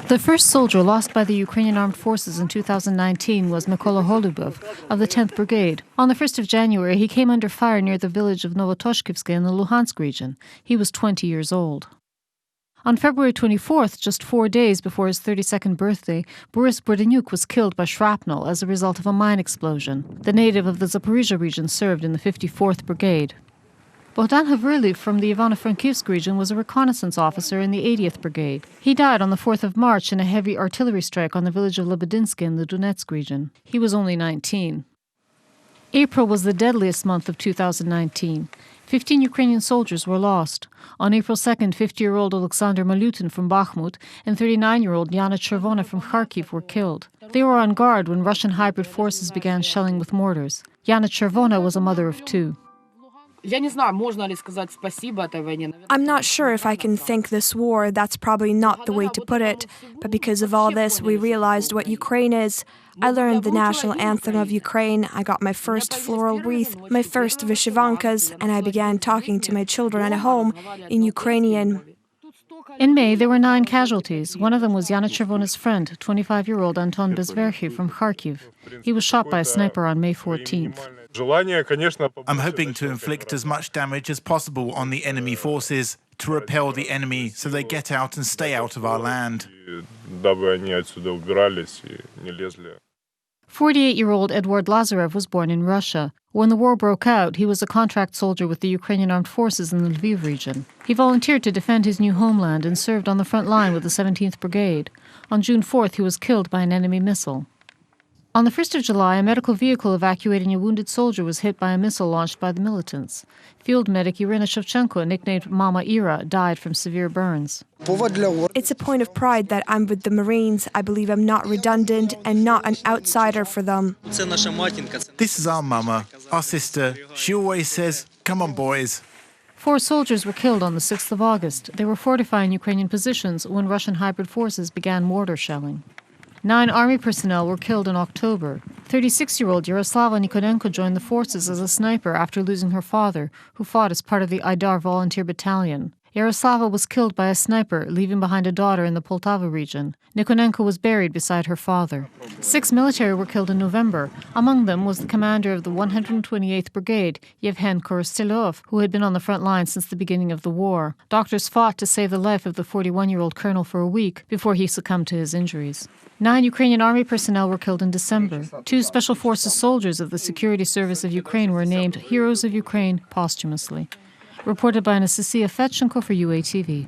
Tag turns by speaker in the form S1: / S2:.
S1: The first soldier lost by the Ukrainian armed forces in 2019 was Mykola Holubov of the 10th Brigade. On the 1st of January, he came under fire near the village of Novotoshkivska in the Luhansk region. He was 20 years old. On February 24th, just 4 days before his 32nd birthday, Boris Bordenyuk was killed by shrapnel as a result of a mine explosion. The native of the Zaporizhia region served in the 54th Brigade. Bogdan Havrilev from the Ivano-Frankivsk region was a reconnaissance officer in the 80th Brigade. He died on the 4th of March in a heavy artillery strike on the village of Lebedinsky in the Donetsk region. He was only 19. April was the deadliest month of 2019. 15 Ukrainian soldiers were lost. On April 2nd, 50-year-old Alexander Malutin from Bakhmut and 39-year-old Yana Chervona from Kharkiv were killed. They were on guard when Russian hybrid forces began shelling with mortars. Yana Chervona was a mother of two.
S2: I'm not sure if I can thank this war. That's probably not the way to put it. But because of all this, we realized what Ukraine is. I learned the national anthem of Ukraine. I got my first floral wreath, my first vyshivankas, and I began talking to my children at home in Ukrainian.
S1: In May, there were 9 casualties. One of them was Yana Chervona's friend, 25-year-old Anton Bezverkhy from Kharkiv. He was shot by a sniper on May 14th.
S3: I'm hoping to inflict as much damage as possible on the enemy forces, to repel the enemy so they get out and stay out of our land.
S1: 48-year-old Eduard Lazarev was born in Russia. When the war broke out, he was a contract soldier with the Ukrainian armed forces in the Lviv region. He volunteered to defend his new homeland and served on the front line with the 17th Brigade. On June 4th, he was killed by an enemy missile. On the 1st of July, a medical vehicle evacuating a wounded soldier was hit by a missile launched by the militants. Field medic Irina Shevchenko, nicknamed Mama Ira, died from severe burns.
S2: It's a point of pride that I'm with the Marines. I believe I'm not redundant and not an outsider for them.
S3: This is our mama, our sister. She always says, "Come on, boys."
S1: 4 soldiers were killed on the 6th of August. They were fortifying Ukrainian positions when Russian hybrid forces began mortar shelling. 9 army personnel were killed in October. 36-year-old Yaroslava Nikonenko joined the forces as a sniper after losing her father, who fought as part of the Aidar volunteer battalion. Yaroslava was killed by a sniper, leaving behind a daughter in the Poltava region. Nikonenko was buried beside her father. 6 military were killed in November. Among them was the commander of the 128th Brigade, Yevhen Korostelov, who had been on the front line since the beginning of the war. Doctors fought to save the life of the 41-year-old colonel for a week before he succumbed to his injuries. 9 Ukrainian army personnel were killed in December. 2 Special Forces soldiers of the Security Service of Ukraine were named Heroes of Ukraine posthumously. Reported by Anastasia Fetchenko for UATV.